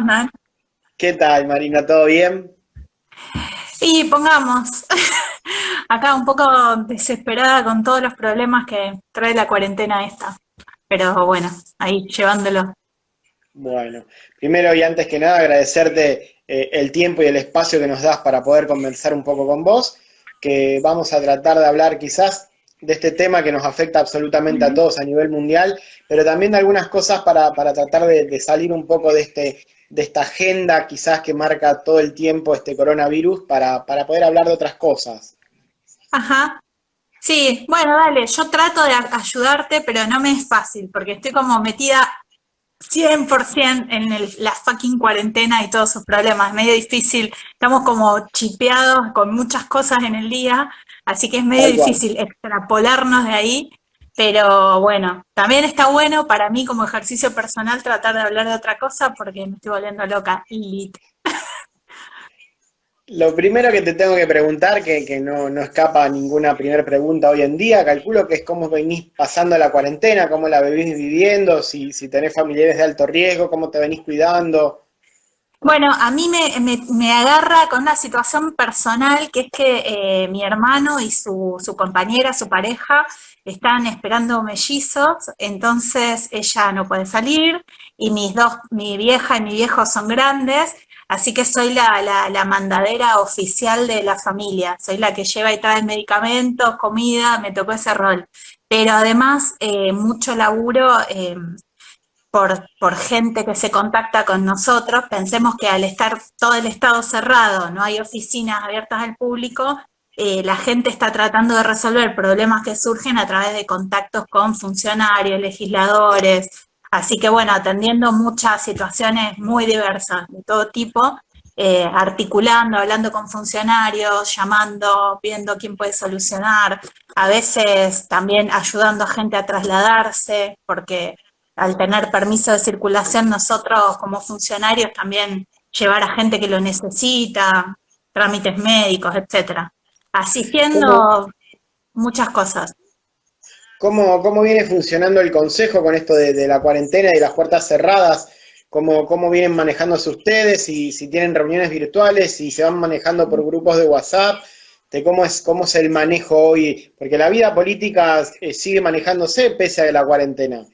andan? ¿Qué tal, Marina? ¿Todo bien? Y pongamos, acá un poco desesperada con todos los problemas que trae la cuarentena esta. Pero bueno, ahí llevándolo. Bueno, primero y antes que nada agradecerte el tiempo y el espacio que nos das para poder conversar un poco con vos, que vamos a tratar de hablar quizás de este tema que nos afecta absolutamente a Ujú. todos a nivel mundial, pero también de algunas cosas para tratar de salir un poco de esta agenda quizás que marca todo el tiempo este coronavirus para poder hablar de otras cosas. Ajá. Sí, bueno, dale, yo trato de ayudarte, pero no me es fácil, porque estoy como metida 100% en la fucking cuarentena y todos sus problemas. Es medio difícil, estamos como chipeados con muchas cosas en el día, así que es medio Tal cual. difícil extrapolarnos de ahí. Pero bueno, también está bueno para mí como ejercicio personal tratar de hablar de otra cosa porque me estoy volviendo loca. Lit. Lo primero que te tengo que preguntar, que no escapa a ninguna primera pregunta hoy en día, calculo que es cómo venís pasando la cuarentena, cómo la venís viviendo, si tenés familiares de alto riesgo, cómo te venís cuidando. Bueno, a mí me agarra con una situación personal que es que mi hermano y su compañera, su pareja, están esperando mellizos, entonces ella no puede salir y mi vieja y mi viejo son grandes, así que soy la mandadera oficial de la familia, soy la que lleva y trae medicamentos, comida, me tocó ese rol. Pero además, mucho laburo. Por gente que se contacta con nosotros, pensemos que al estar todo el estado cerrado, no hay oficinas abiertas al público, la gente está tratando de resolver problemas que surgen a través de contactos con funcionarios, legisladores, así que bueno, atendiendo muchas situaciones muy diversas de todo tipo, articulando, hablando con funcionarios, llamando, viendo quién puede solucionar, a veces también ayudando a gente a trasladarse, porque al tener permiso de circulación nosotros como funcionarios también llevar a gente que lo necesita, trámites médicos, etcétera. ¿Cómo, Asistiendo muchas cosas. cómo viene funcionando el consejo con esto de la cuarentena y de las puertas cerradas? ¿Cómo vienen manejándose ustedes? Si tienen reuniones virtuales, si se van manejando por grupos de WhatsApp, de cómo es el manejo hoy, porque la vida política sigue manejándose pese a la cuarentena.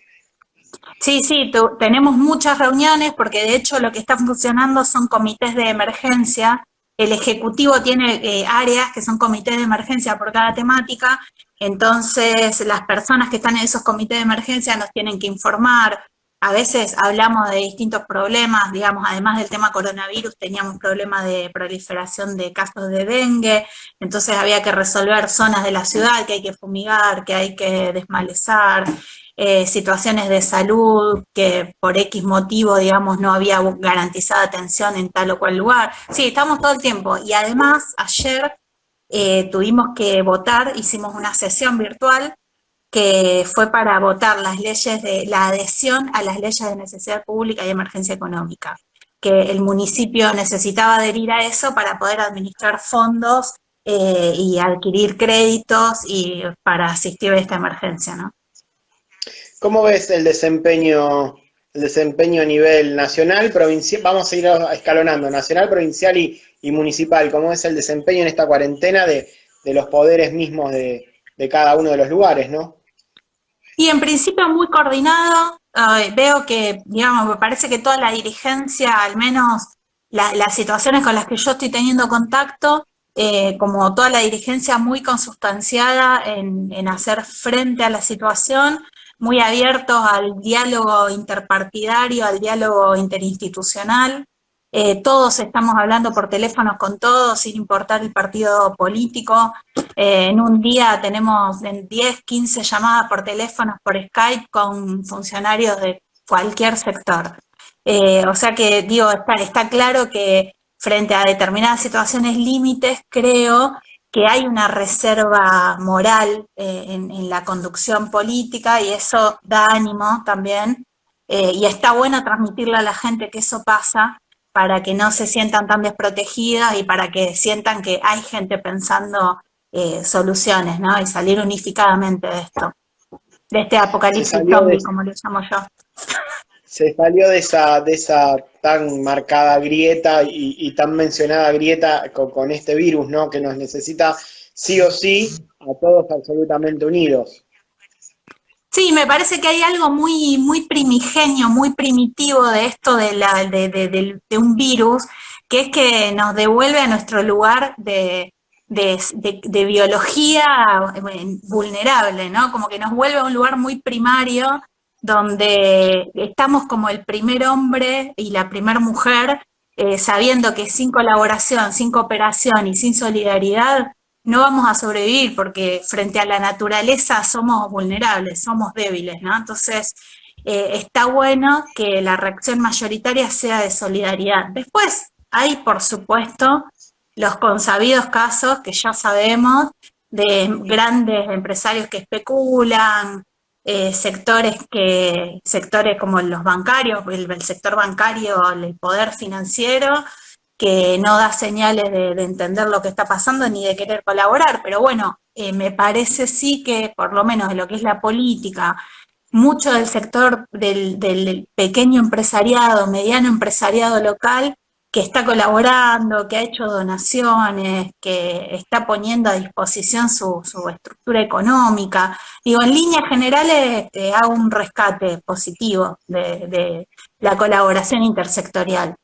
Sí, sí, tenemos muchas reuniones porque de hecho lo que está funcionando son comités de emergencia. El Ejecutivo tiene áreas que son comités de emergencia por cada temática, entonces las personas que están en esos comités de emergencia nos tienen que informar. A veces hablamos de distintos problemas, digamos, además del tema coronavirus, teníamos problemas de proliferación de casos de dengue, entonces había que resolver zonas de la ciudad que hay que fumigar, que hay que desmalezar, situaciones de salud que por X motivo, digamos, no había garantizada atención en tal o cual lugar. Sí, estamos todo el tiempo. Y además, ayer tuvimos que votar, hicimos una sesión virtual que fue para votar las leyes de la adhesión a las leyes de necesidad pública y emergencia económica, que el municipio necesitaba adherir a eso para poder administrar fondos y adquirir créditos y para asistir a esta emergencia, ¿no? ¿Cómo ves el desempeño a nivel nacional, provincial? Vamos a ir escalonando, nacional, provincial y municipal. ¿Cómo es el desempeño en esta cuarentena de los poderes mismos de cada uno de los lugares, ¿no? Y en principio muy coordinado, veo que, digamos, me parece que toda la dirigencia, al menos las situaciones con las que yo estoy teniendo contacto, como toda la dirigencia muy consustanciada en hacer frente a la situación, muy abiertos al diálogo interpartidario, al diálogo interinstitucional. Todos estamos hablando por teléfonos con todos, sin importar el partido político. En un día tenemos 10, 15 llamadas por teléfono, por Skype, con funcionarios de cualquier sector. O sea que, digo, está claro que frente a determinadas situaciones límites, creo que hay una reserva moral en la conducción política y eso da ánimo también. Y está bueno transmitirle a la gente que eso pasa para que no se sientan tan desprotegidas y para que sientan que hay gente pensando soluciones, ¿no? Y salir unificadamente de esto, de este Se apocalipsis salió de, zombie, como lo llamo yo. se salió de esa tan marcada grieta y tan mencionada grieta con este virus, ¿no? Que nos necesita sí o sí a todos absolutamente unidos. Sí, me parece que hay algo muy, muy primigenio, muy primitivo de esto de un virus, que es que nos devuelve a nuestro lugar de biología vulnerable, ¿no? Como que nos vuelve a un lugar muy primario, donde estamos como el primer hombre y la primer mujer, sabiendo que sin colaboración, sin cooperación y sin solidaridad, no vamos a sobrevivir porque frente a la naturaleza somos vulnerables, somos débiles, ¿no? Entonces, está bueno que la reacción mayoritaria sea de solidaridad. Después, hay, por supuesto, los consabidos casos que ya sabemos de grandes empresarios que especulan, sectores como los bancarios, el sector bancario, el poder financiero, que no da señales de entender lo que está pasando ni de querer colaborar, pero bueno, me parece sí que por lo menos de lo que es la política, mucho del sector del pequeño empresariado, mediano empresariado local, que está colaborando, que ha hecho donaciones, que está poniendo a disposición su estructura económica. Digo, en líneas generales hago un rescate positivo de la colaboración intersectorial.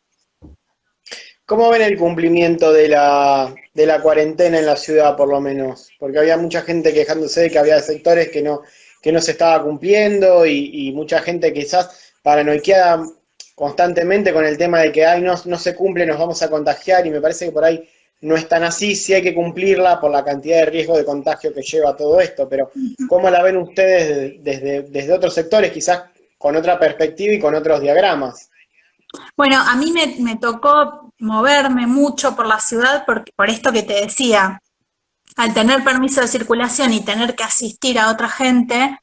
¿Cómo ven el cumplimiento de la cuarentena en la ciudad, por lo menos? Porque había mucha gente quejándose de que había sectores que no se estaba cumpliendo y mucha gente quizás paranoiqueada constantemente con el tema de que ay, no se cumple, nos vamos a contagiar, y me parece que por ahí no es tan así, sí hay que cumplirla por la cantidad de riesgo de contagio que lleva todo esto, pero ¿cómo la ven ustedes desde otros sectores, quizás con otra perspectiva y con otros diagramas? Bueno, a mí me tocó moverme mucho por la ciudad por esto que te decía. Al tener permiso de circulación y tener que asistir a otra gente,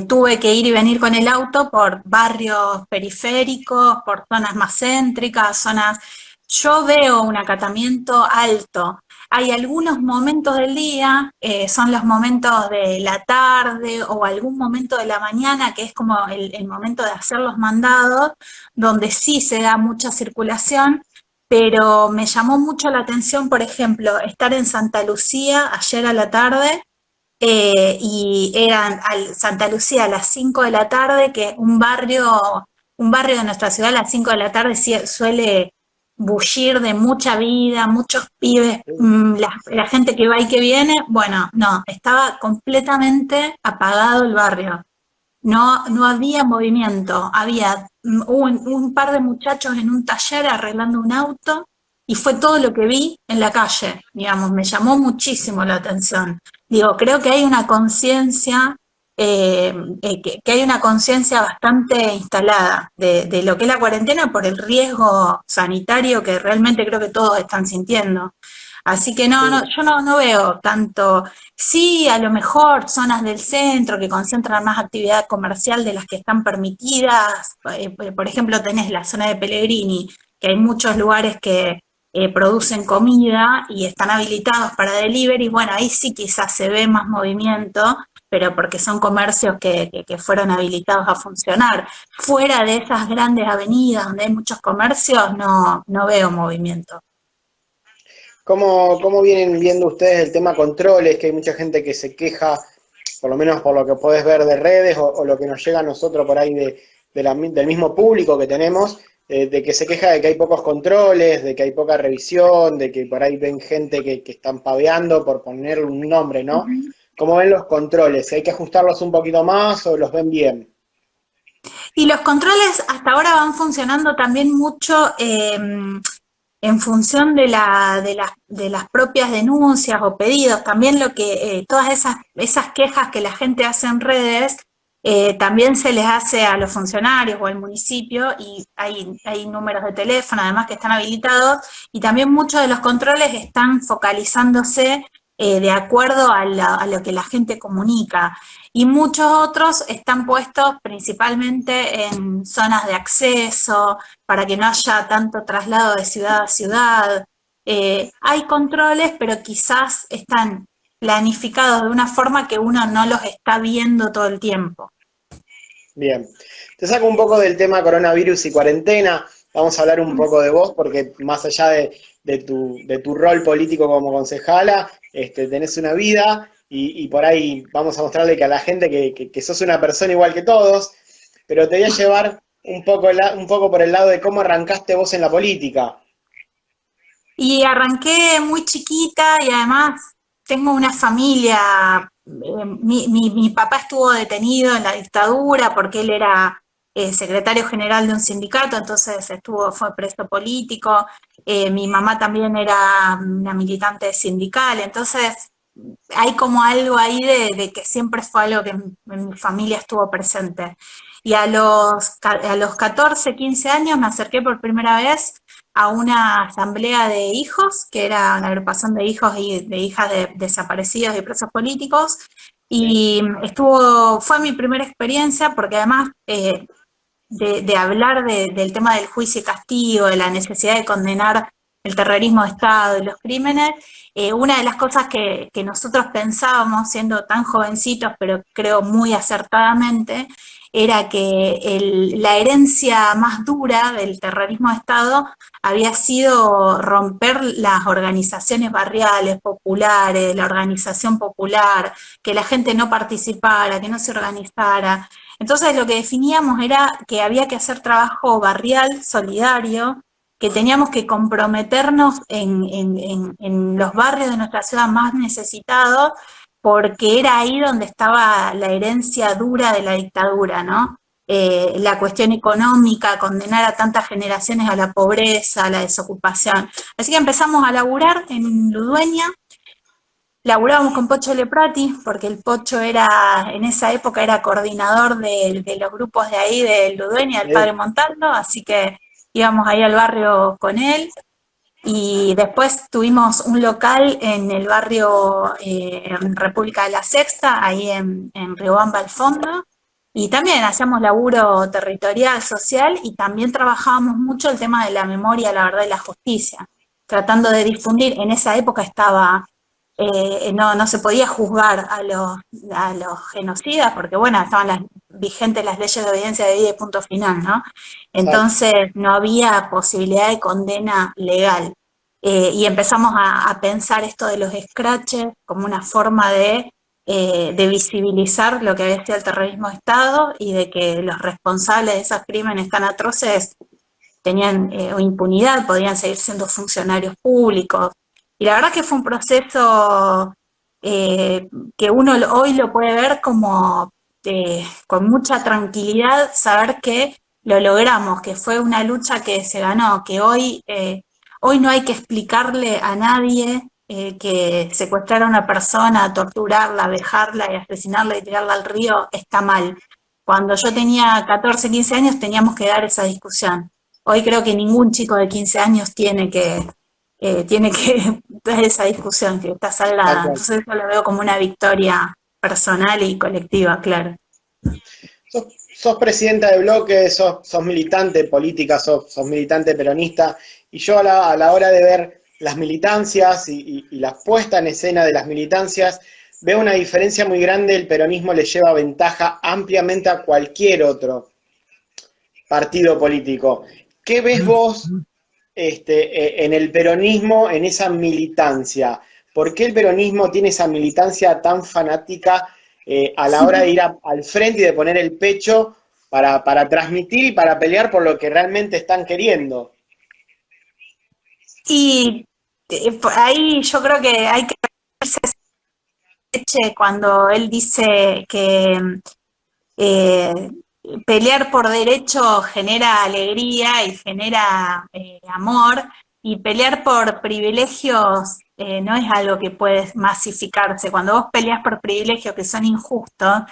tuve que ir y venir con el auto por barrios periféricos, por zonas más céntricas, zonas... Yo veo un acatamiento alto. Hay algunos momentos del día, son los momentos de la tarde o algún momento de la mañana, que es como el momento de hacer los mandados, donde sí se da mucha circulación, pero me llamó mucho la atención, por ejemplo, estar en Santa Lucía ayer a la tarde, y eran Santa Lucía a las 5 de la tarde, que un barrio de nuestra ciudad a las 5 de la tarde suele bullir de mucha vida, muchos pibes, la gente que va y que viene. Bueno, no, estaba completamente apagado el barrio. No, no había movimiento, había un par de muchachos en un taller arreglando un auto y fue todo lo que vi en la calle, digamos, me llamó muchísimo la atención. Digo, creo que hay una conciencia, que hay una conciencia bastante instalada de lo que es la cuarentena por el riesgo sanitario que realmente creo que todos están sintiendo. Así que no, Sí. yo no veo tanto. Sí, a lo mejor zonas del centro que concentran más actividad comercial de las que están permitidas. Por ejemplo, tenés la zona de Pellegrini, que hay muchos lugares que producen comida y están habilitados para delivery. Bueno, ahí sí quizás se ve más movimiento, pero porque son comercios que fueron habilitados a funcionar. Fuera de esas grandes avenidas donde hay muchos comercios, no veo movimiento. ¿Cómo vienen viendo ustedes el tema controles? Que hay mucha gente que se queja, por lo menos por lo que podés ver de redes o lo que nos llega a nosotros por ahí del mismo público que tenemos, de que se queja de que hay pocos controles, de que hay poca revisión, de que por ahí ven gente que están paveando, por ponerle un nombre, ¿no? ¿Cómo ven los controles? ¿Hay que ajustarlos un poquito más o los ven bien? Y los controles hasta ahora van funcionando también mucho en función de las propias denuncias o pedidos. También todas esas quejas que la gente hace en redes, también se les hace a los funcionarios o al municipio, y hay números de teléfono además que están habilitados, y también muchos de los controles están focalizándose de acuerdo a lo que la gente comunica. Y muchos otros están puestos principalmente en zonas de acceso, para que no haya tanto traslado de ciudad a ciudad. Hay controles, pero quizás están planificados de una forma que uno no los está viendo todo el tiempo. Bien. Te saco un poco del tema coronavirus y cuarentena. Vamos a hablar un poco de vos, porque más allá de tu rol político como concejala, tenés una vida y por ahí vamos a mostrarle que a la gente que sos una persona igual que todos, pero te voy a llevar un poco por el lado de cómo arrancaste vos en la política. Y arranqué muy chiquita y además tengo una familia, mi papá estuvo detenido en la dictadura porque él era secretario general de un sindicato, entonces fue preso político. Mi mamá también era una militante sindical, entonces hay como algo ahí de que siempre fue algo que en mi familia estuvo presente. Y a los 14, 15 años me acerqué por primera vez a una asamblea de hijos, que era una agrupación de hijos y de hijas de desaparecidos y presos políticos, ¿Sí? y fue mi primera experiencia porque además de hablar del tema del juicio y castigo, de la necesidad de condenar el terrorismo de Estado y los crímenes, una de las cosas que nosotros pensábamos siendo tan jovencitos, pero creo muy acertadamente, era que la herencia más dura del terrorismo de Estado había sido romper las organizaciones barriales, populares, la organización popular, que la gente no participara, que no se organizara. Entonces lo que definíamos era que había que hacer trabajo barrial, solidario, que teníamos que comprometernos en los barrios de nuestra ciudad más necesitados, porque era ahí donde estaba la herencia dura de la dictadura, ¿no? La cuestión económica, condenar a tantas generaciones a la pobreza, a la desocupación. Así que empezamos a laburar en Ludueña. Laburábamos con Pocho Leprati, porque el Pocho en esa época era coordinador de los grupos de ahí, de Ludueña, del Padre ¿Sí? Montaldo, así que íbamos ahí al barrio con él. Y después tuvimos un local en el barrio en República de la Sexta, ahí en Riobamba al fondo. Y también hacíamos laburo territorial, social, y también trabajábamos mucho el tema de la memoria, la verdad y la justicia, tratando de difundir. En esa época no se podía juzgar a los genocidas, porque bueno, estaban vigentes las leyes de obediencia de vida y punto final, ¿no? Exacto. Entonces no había posibilidad de condena legal. Y empezamos a pensar esto de los scratches como una forma de visibilizar lo que había sido el terrorismo de Estado y de que los responsables de esos crímenes tan atroces tenían impunidad, podían seguir siendo funcionarios públicos. Y la verdad que fue un proceso eh, que uno hoy lo puede ver como con mucha tranquilidad, saber que lo logramos, que fue una lucha que se ganó, que hoy no hay que explicarle a nadie que secuestrar a una persona, torturarla, vejarla y asesinarla y tirarla al río está mal. Cuando yo tenía 14, 15 años teníamos que dar esa discusión. Hoy creo que ningún chico de 15 años tiene que dar esa discusión, que está Tal saldada. cual. Entonces yo lo veo como una victoria personal y colectiva, claro. Sos presidenta de bloque, sos militante política, sos militante peronista, y yo a la hora de ver las militancias y la puesta en escena de las militancias, veo una diferencia muy grande. El peronismo le lleva ventaja ampliamente a cualquier otro partido político. ¿Qué ves vos en el peronismo, en esa militancia? ¿Por qué el peronismo tiene esa militancia tan fanática a la hora de ir al frente y de poner el pecho para transmitir y para pelear por lo que realmente están queriendo? Y ahí yo creo que hay que cuando él dice que eh, pelear por derecho genera alegría y genera amor, y pelear por privilegios no es algo que puede masificarse. Cuando vos peleas por privilegios que son injustos,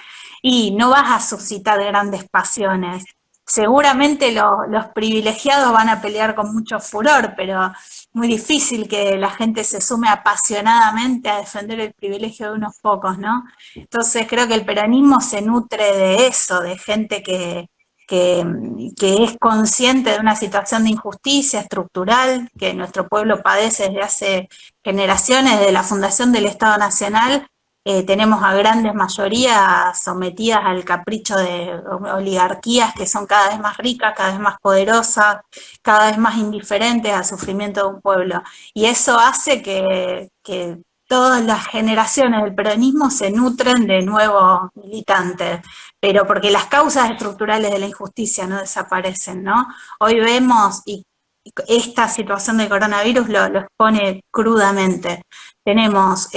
y no vas a suscitar grandes pasiones. Seguramente los privilegiados van a pelear con mucho furor, pero muy difícil que la gente se sume apasionadamente a defender el privilegio de unos pocos, ¿no? Entonces creo que el peronismo se nutre de eso, de gente que, que es consciente de una situación de injusticia estructural que nuestro pueblo padece desde hace generaciones, desde la fundación del Estado Nacional, tenemos a grandes mayorías sometidas al capricho de oligarquías que son cada vez más ricas, cada vez más poderosas, cada vez más indiferentes al sufrimiento de un pueblo. Y eso hace que todas las generaciones del peronismo se nutren de nuevos militantes, pero porque las causas estructurales de la injusticia no desaparecen, ¿no? Hoy vemos, y esta situación del coronavirus lo expone crudamente. Tenemos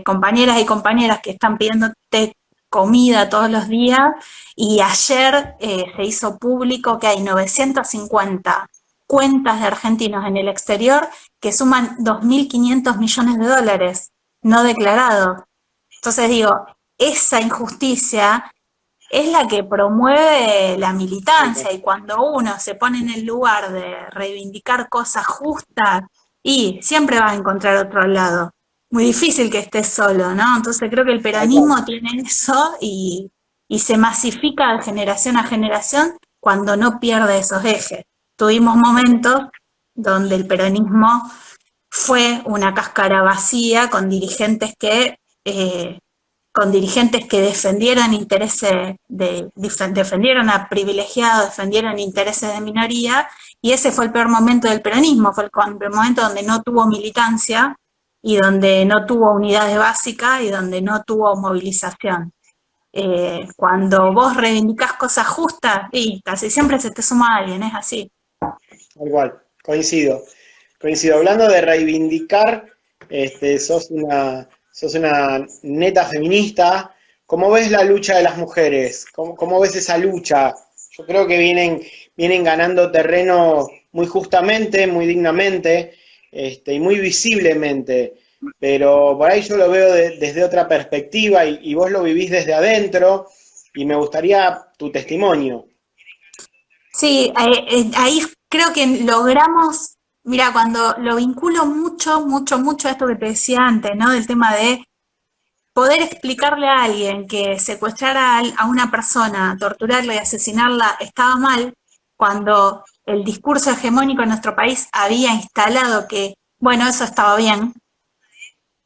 compañeras y compañeras que están pidiéndote comida todos los días y ayer se hizo público que hay 950 cuentas de argentinos en el exterior que suman 2.500 millones de dólares no declarados. Entonces digo, esa injusticia es la que promueve la militancia, y cuando uno se pone en el lugar de reivindicar cosas justas, y siempre vas a encontrar otro lado. Muy difícil que estés solo, ¿no? Entonces creo que el peronismo tiene eso y se masifica de generación a generación cuando no pierde esos ejes. Tuvimos momentos donde el peronismo fue una cáscara vacía con dirigentes que defendieron intereses, defendieron a privilegiados, defendieron intereses de minoría, y ese fue el peor momento del peronismo, fue el momento donde no tuvo militancia y donde no tuvo unidades básicas y donde no tuvo movilización. Cuando vos reivindicás cosas justas, y casi siempre se te suma alguien, es así. Igual, coincido. Hablando de reivindicar, sos una neta feminista. ¿Cómo ves la lucha de las mujeres? ¿Cómo ves esa lucha? Yo creo que vienen ganando terreno muy justamente, muy dignamente, y muy visiblemente. Pero por ahí yo lo veo desde otra perspectiva y vos lo vivís desde adentro, y me gustaría tu testimonio. Sí, ahí creo que logramos, mira, cuando lo vinculo mucho, mucho, mucho a esto que te decía antes, ¿no? Del tema de poder explicarle a alguien que secuestrar a una persona, torturarla y asesinarla estaba mal, cuando el discurso hegemónico en nuestro país había instalado que, bueno, eso estaba bien.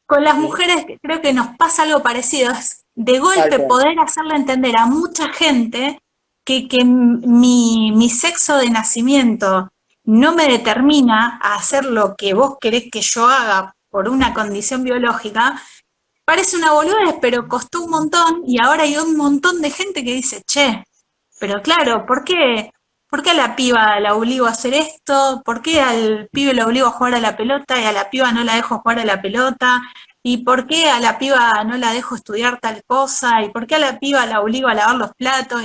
Con las mujeres creo que nos pasa algo parecido, es de golpe poder hacerle entender a mucha gente que mi sexo de nacimiento no me determina a hacer lo que vos querés que yo haga por una condición biológica. Parece una boludez, pero costó un montón, y ahora hay un montón de gente que dice, che, pero claro, ¿por qué a la piba la obligo a hacer esto? ¿Por qué al pibe lo obligo a jugar a la pelota y a la piba no la dejo jugar a la pelota? ¿Y por qué a la piba no la dejo estudiar tal cosa? ¿Y por qué a la piba la obligo a lavar los platos?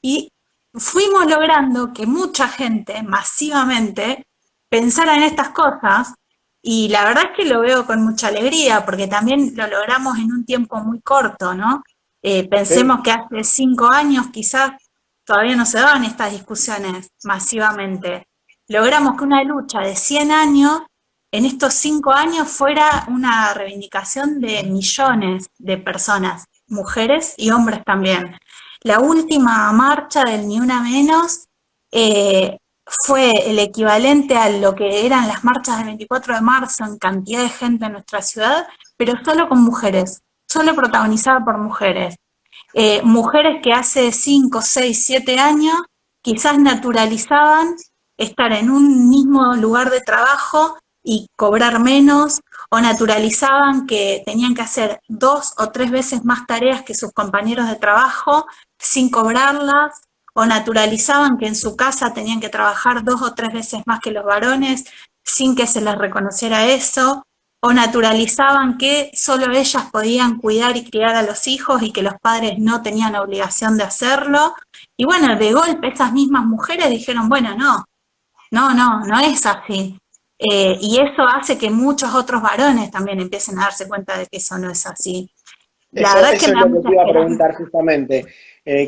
Y fuimos logrando que mucha gente, masivamente, pensara en estas cosas, y la verdad es que lo veo con mucha alegría, porque también lo logramos en un tiempo muy corto, ¿no? Pensemos que hace 5 años quizás todavía no se daban estas discusiones masivamente. Logramos que una lucha de 100 años, en estos 5 años, fuera una reivindicación de millones de personas, mujeres y hombres también. La última marcha del Ni Una Menos fue el equivalente a lo que eran las marchas del 24 de marzo en cantidad de gente en nuestra ciudad, pero solo con mujeres, solo protagonizada por mujeres. Mujeres que hace 5, 6, 7 años quizás naturalizaban estar en un mismo lugar de trabajo y cobrar menos, o naturalizaban que tenían que hacer 2 o 3 veces más tareas que sus compañeros de trabajo sin cobrarlas, o naturalizaban que en su casa tenían que trabajar 2 o 3 veces más que los varones sin que se les reconociera eso, o naturalizaban que solo ellas podían cuidar y criar a los hijos y que los padres no tenían obligación de hacerlo. Y bueno, de golpe esas mismas mujeres dijeron, bueno, no es así. Y eso hace que muchos otros varones también empiecen a darse cuenta de que eso no es así. La verdad es que me da mucha te iba a preguntar justamente.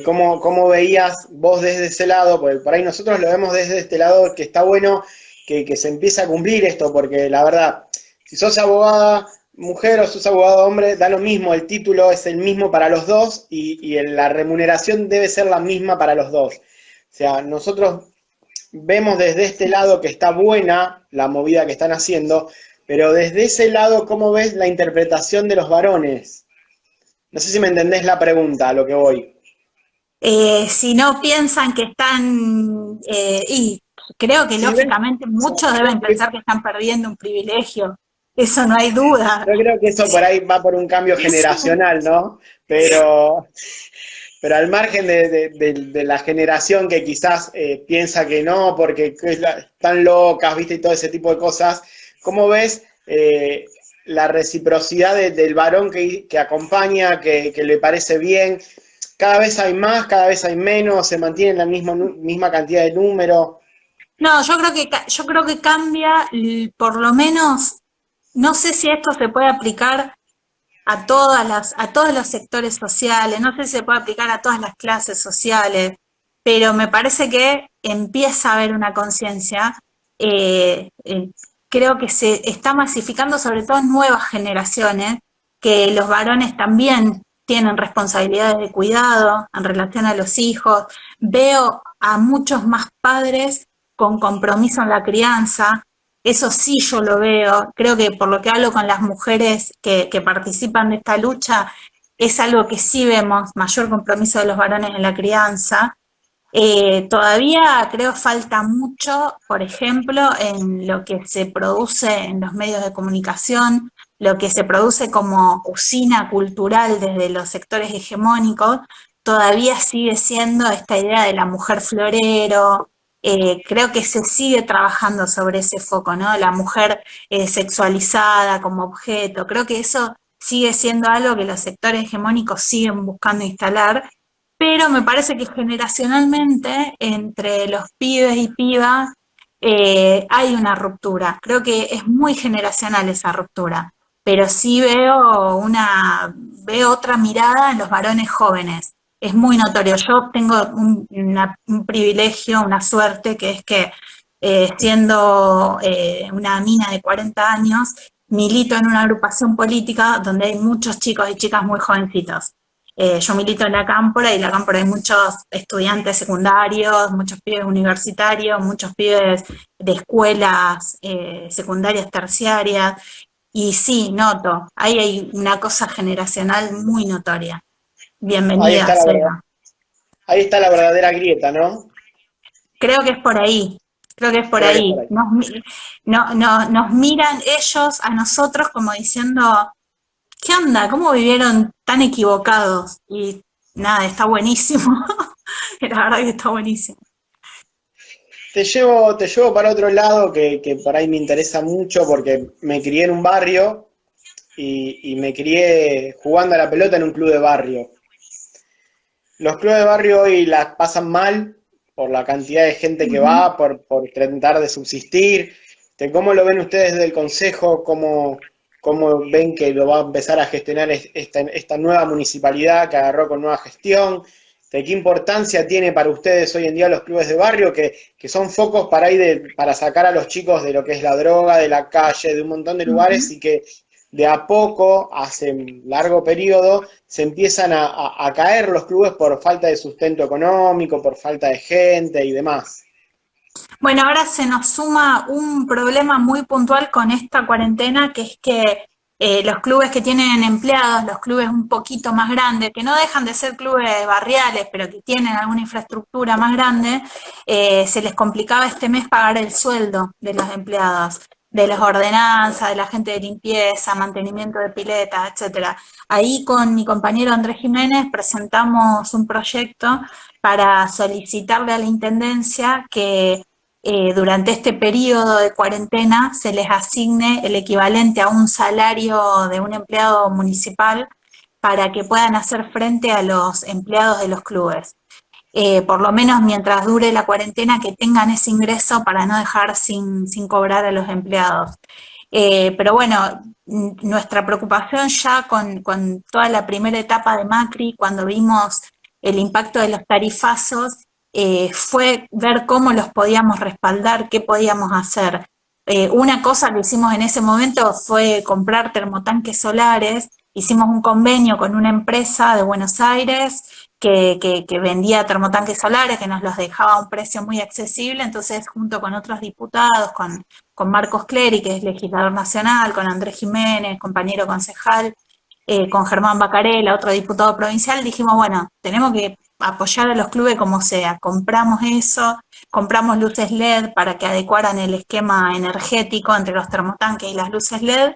¿Cómo veías vos desde ese lado? Porque por ahí nosotros lo vemos desde este lado, que está bueno que se empiece a cumplir esto, porque la verdad, si sos abogada mujer o sos abogado hombre, da lo mismo, el título es el mismo para los dos y la remuneración debe ser la misma para los dos. O sea, nosotros vemos desde este lado que está buena la movida que están haciendo, pero desde ese lado, ¿cómo ves la interpretación de los varones? No sé si me entendés la pregunta, a lo que voy. Si no piensan que están, y creo que Sí, ¿ves? lógicamente Yo muchos creo deben que, pensar que están perdiendo un privilegio, eso no hay duda. yo creo que eso por ahí va por un cambio Eso, generacional, ¿no? Pero al margen de la generación que quizás piensa que no, porque están locas, ¿viste? Y todo ese tipo de cosas, ¿cómo ves la reciprocidad del varón que acompaña, que le parece bien? Cada vez hay más, cada vez hay menos, se mantiene la misma cantidad de número. no, yo creo que cambia, por lo menos, no sé si esto se puede aplicar a todos los sectores sociales, no sé si se puede aplicar a todas las clases sociales, pero me parece que empieza a haber una conciencia, eh, eh, creo que se está masificando sobre todo en nuevas generaciones, que los varones también tienen responsabilidades de cuidado en relación a los hijos, veo a muchos más padres con compromiso en la crianza, eso sí yo lo veo, creo que por lo que hablo con las mujeres que participan de esta lucha, es algo que sí vemos, mayor compromiso de los varones en la crianza. Todavía creo falta mucho, por ejemplo, en lo que se produce en los medios de comunicación, lo que se produce como usina cultural desde los sectores hegemónicos, todavía sigue siendo esta idea de la mujer florero. Creo que se sigue trabajando sobre ese foco, ¿no? La mujer sexualizada como objeto. Creo que eso sigue siendo algo que los sectores hegemónicos siguen buscando instalar, pero me parece que generacionalmente entre los pibes y pibas hay una ruptura. Creo que es muy generacional esa ruptura, pero sí veo otra mirada en los varones jóvenes. Es muy notorio. Yo tengo un privilegio, una suerte, que es que siendo una mina de 40 años, milito en una agrupación política donde hay muchos chicos y chicas muy jovencitos. Yo milito en la Cámpora y en la Cámpora hay muchos estudiantes secundarios, muchos pibes universitarios, muchos pibes de escuelas secundarias, terciarias, y sí, noto, ahí hay una cosa generacional muy notoria. Ahí Bienvenida está la verdad, sea. ahí está la verdadera grieta, ¿no? Creo que es por ahí, creo que es por Creo que es por ahí. ahí. Nos miran ellos a nosotros como diciendo, ¿qué onda? ¿Cómo vivieron tan equivocados? Y nada, está buenísimo. La verdad que está buenísimo. Te llevo para otro lado que por ahí me interesa mucho porque me crié en un barrio y me crié jugando a la pelota en un club de barrio. Los clubes de barrio hoy las pasan mal por la cantidad de gente que Ujú. va, por tratar de subsistir. ¿Cómo lo ven ustedes desde el consejo? ¿Cómo ven que lo va a empezar a gestionar esta nueva municipalidad que agarró con nueva gestión? ¿De qué importancia tiene para ustedes hoy en día los clubes de barrio, que son focos para sacar a los chicos de lo que es la droga, de la calle, de un montón de lugares Ujú. y que de a poco, hace un largo periodo, se empiezan a caer los clubes por falta de sustento económico, por falta de gente y demás? Bueno, ahora se nos suma un problema muy puntual con esta cuarentena, que es que los clubes que tienen empleados, los clubes un poquito más grandes, que no dejan de ser clubes barriales, pero que tienen alguna infraestructura más grande, se les complicaba este mes pagar el sueldo de los empleados, de las ordenanzas, de la gente de limpieza, mantenimiento de piletas, etcétera. Ahí con mi compañero Andrés Jiménez presentamos un proyecto para solicitarle a la Intendencia que durante este periodo de cuarentena se les asigne el equivalente a un salario de un empleado municipal para que puedan hacer frente a los empleados de los clubes. Por lo menos mientras dure la cuarentena, que tengan ese ingreso para no dejar sin cobrar a los empleados. Pero bueno, nuestra preocupación ya con toda la primera etapa de Macri, cuando vimos el impacto de los tarifazos, fue ver cómo los podíamos respaldar, qué podíamos hacer. Una cosa que hicimos en ese momento fue comprar termotanques solares, hicimos un convenio con una empresa de Buenos Aires que vendía termotanques solares, que nos los dejaba a un precio muy accesible, entonces junto con otros diputados, con Marcos Clery, que es legislador nacional, con Andrés Jiménez, compañero concejal, con Germán Bacarela, otro diputado provincial, dijimos, bueno, tenemos que apoyar a los clubes como sea, compramos eso, compramos luces LED para que adecuaran el esquema energético entre los termotanques y las luces LED,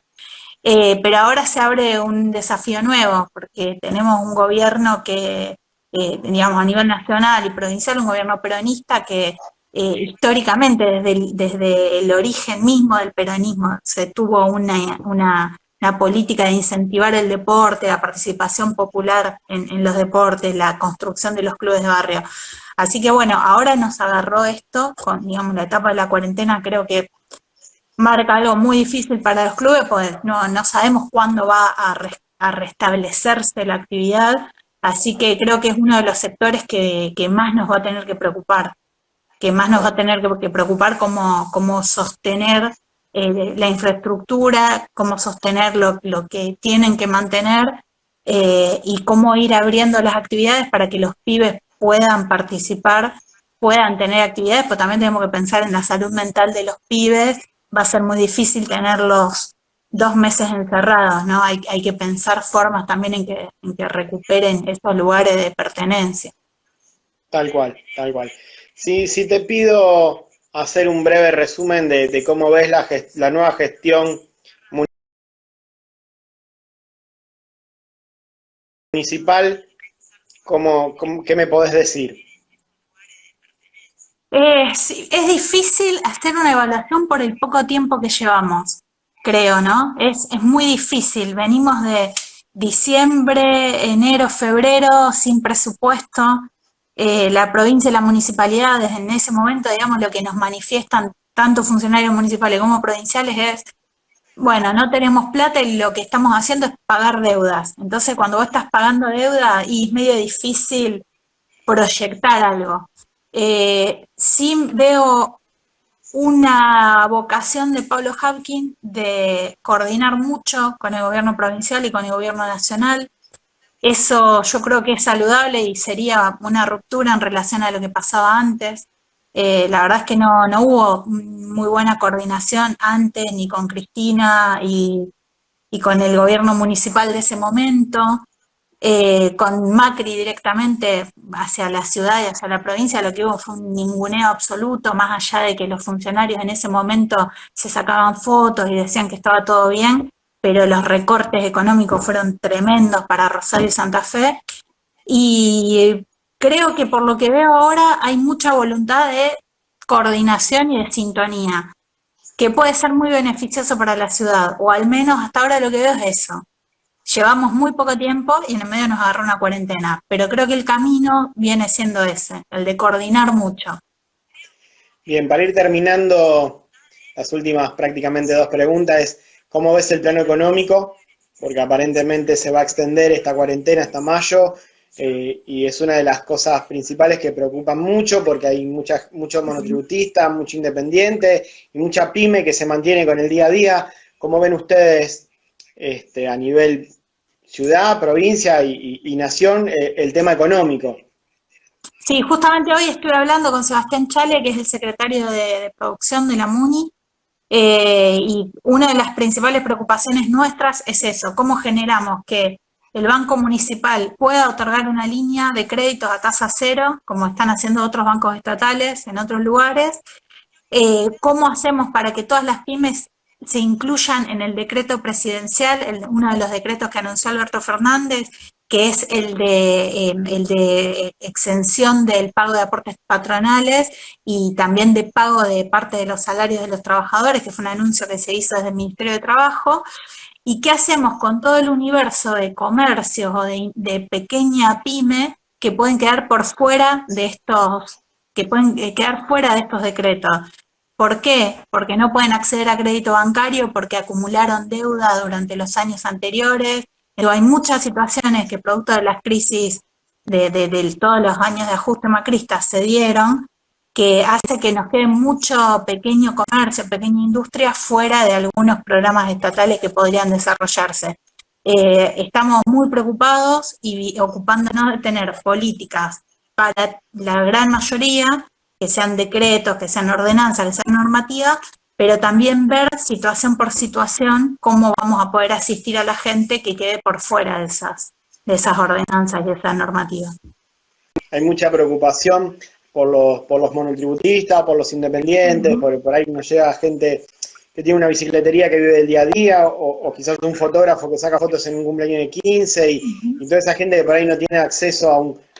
pero ahora se abre un desafío nuevo, porque tenemos un gobierno que, digamos, a nivel nacional y provincial, un gobierno peronista que históricamente, desde el origen mismo del peronismo, se tuvo una política de incentivar el deporte, la participación popular en los deportes, la construcción de los clubes de barrio. Así que bueno, ahora nos agarró esto, con, digamos, la etapa de la cuarentena, creo que marca algo muy difícil para los clubes, pues no sabemos cuándo va a restablecerse la actividad, así que creo que es uno de los sectores que más nos va a tener que preocupar, cómo sostener la infraestructura, cómo sostener lo que tienen que mantener y cómo ir abriendo las actividades para que los pibes puedan participar, puedan tener actividades, pero también tenemos que pensar en la salud mental de los pibes. Va a ser muy difícil tenerlos 2 meses encerrados, ¿no? Hay que pensar formas también en que recuperen esos lugares de pertenencia. Tal cual, tal cual. Si te pido hacer un breve resumen de cómo ves la nueva gestión municipal, ¿qué me podés decir? Sí, es difícil hacer una evaluación por el poco tiempo que llevamos, creo, ¿no? Es muy difícil. Venimos de diciembre, enero, febrero, sin presupuesto. La provincia y la municipalidad, desde en ese momento, digamos, lo que nos manifiestan tanto funcionarios municipales como provinciales es, bueno, no tenemos plata y lo que estamos haciendo es pagar deudas. Entonces, cuando vos estás pagando deuda, y es medio difícil proyectar algo. Sí veo una vocación de Pablo Habkin de coordinar mucho con el gobierno provincial y con el gobierno nacional. Eso yo creo que es saludable y sería una ruptura en relación a lo que pasaba antes. La verdad es que no hubo muy buena coordinación antes, ni con Cristina y con el gobierno municipal de ese momento. Con Macri directamente hacia la ciudad y hacia la provincia, lo que hubo fue un ninguneo absoluto, más allá de que los funcionarios en ese momento se sacaban fotos y decían que estaba todo bien, pero los recortes económicos fueron tremendos para Rosario y Santa Fe, y creo que por lo que veo ahora hay mucha voluntad de coordinación y de sintonía, que puede ser muy beneficioso para la ciudad, o al menos hasta ahora lo que veo es eso. Llevamos muy poco tiempo y en el medio nos agarró una cuarentena, pero creo que el camino viene siendo ese, el de coordinar mucho. Bien, para ir terminando, las últimas prácticamente 2 preguntas es, ¿cómo ves el plano económico? Porque aparentemente se va a extender esta cuarentena hasta mayo, y es una de las cosas principales que preocupan mucho porque hay muchos monotributistas, mucho independiente y mucha pyme que se mantiene con el día a día. ¿Cómo ven ustedes a nivel ciudad, provincia y nación el tema económico? Sí, justamente hoy estuve hablando con Sebastián Chale, que es el secretario de producción de la MUNI, y una de las principales preocupaciones nuestras es eso, cómo generamos que el Banco Municipal pueda otorgar una línea de créditos a tasa cero, como están haciendo otros bancos estatales en otros lugares. ¿Cómo hacemos para que todas las pymes se incluyan en el decreto presidencial, uno de los decretos que anunció Alberto Fernández, que es el de exención del pago de aportes patronales y también de pago de parte de los salarios de los trabajadores, que fue un anuncio que se hizo desde el Ministerio de Trabajo? ¿Y qué hacemos con todo el universo de comercios o de pequeña pyme que pueden quedar por fuera de estos, que pueden quedar fuera de estos decretos? ¿Por qué? Porque no pueden acceder a crédito bancario, porque acumularon deuda durante los años anteriores. Pero hay muchas situaciones que producto de las crisis de todos los años de ajuste macrista se dieron, que hace que nos quede mucho pequeño comercio, pequeña industria fuera de algunos programas estatales que podrían desarrollarse. Estamos muy preocupados y ocupándonos de tener políticas para la gran mayoría, que sean decretos, que sean ordenanzas, que sean normativas, pero también ver situación por situación cómo vamos a poder asistir a la gente que quede por fuera de esas ordenanzas y de esas normativas. Hay mucha preocupación por los monotributistas, por los independientes, por ahí nos llega gente que tiene una bicicletería que vive del día a día, o quizás un fotógrafo que saca fotos en un cumpleaños de 15, y toda esa gente que por ahí no tiene acceso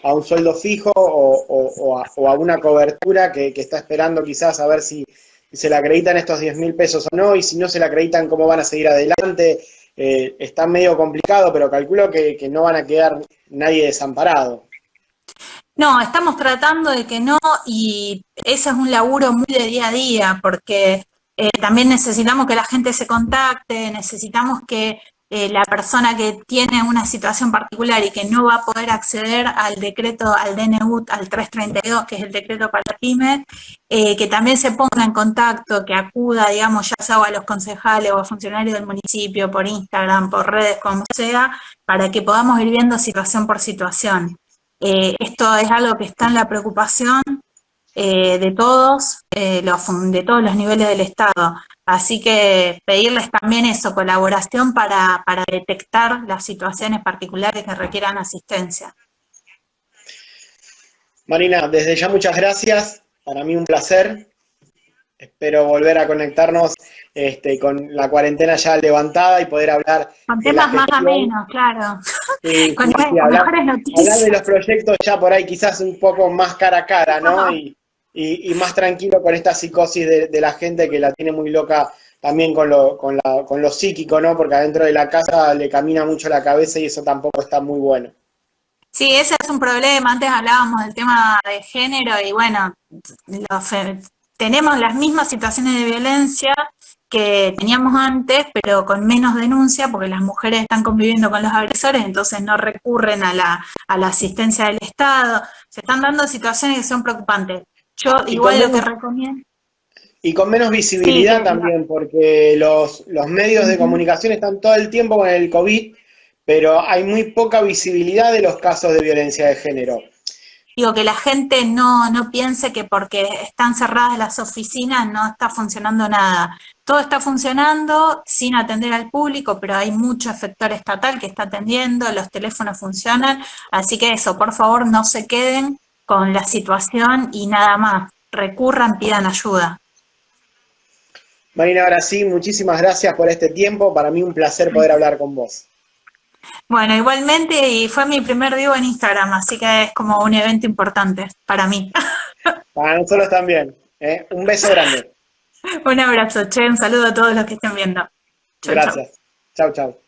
a un sueldo fijo o a una cobertura que está esperando quizás a ver si se le acreditan estos 10.000 pesos o no, y si no se le acreditan, cómo van a seguir adelante. Está medio complicado, pero calculo que no van a quedar nadie desamparado. No, estamos tratando de que no, y ese es un laburo muy de día a día, porque también necesitamos que la gente se contacte, necesitamos que la persona que tiene una situación particular y que no va a poder acceder al decreto, al DNU, al 332, que es el decreto para pymes, que también se ponga en contacto, que acuda, digamos, ya sea a los concejales o a funcionarios del municipio, por Instagram, por redes, como sea, para que podamos ir viendo situación por situación. Esto es algo que está en la preocupación de todos, de todos los niveles del Estado. Así que pedirles también eso, colaboración para detectar las situaciones particulares que requieran asistencia. Marina, desde ya muchas gracias, para mí un placer. Espero volver a conectarnos con la cuarentena ya levantada y poder hablar Con de la temas más gestión. amenos, claro. Sí, Con hablar mejores noticias. de los proyectos ya por ahí quizás un poco más cara a cara, ¿no? Y más tranquilo con esta psicosis de la gente que la tiene muy loca también con lo psíquico, ¿no? Porque adentro de la casa le camina mucho la cabeza y eso tampoco está muy bueno. Sí, ese es un problema. Antes hablábamos del tema de género y bueno, tenemos las mismas situaciones de violencia que teníamos antes, pero con menos denuncia, porque las mujeres están conviviendo con los agresores, entonces no recurren a la asistencia del Estado. Se están dando situaciones que son preocupantes. Yo igual lo que recomiendo... Y con menos visibilidad también, porque los medios de comunicación están todo el tiempo con el COVID, pero hay muy poca visibilidad de los casos de violencia de género. Digo, que la gente no piense que porque están cerradas las oficinas no está funcionando nada. Todo está funcionando sin atender al público, pero hay mucho efector estatal que está atendiendo, los teléfonos funcionan, así que eso, por favor, no se queden con la situación y nada más. Recurran, pidan ayuda. Marina, ahora sí, muchísimas gracias por este tiempo. Para mí un placer poder hablar con vos. Bueno, igualmente, y fue mi primer vivo en Instagram, así que es como un evento importante para mí. Para nosotros también. Un beso grande. Un abrazo, che, un saludo a todos los que estén viendo. Chau, Gracias. Chau, chau.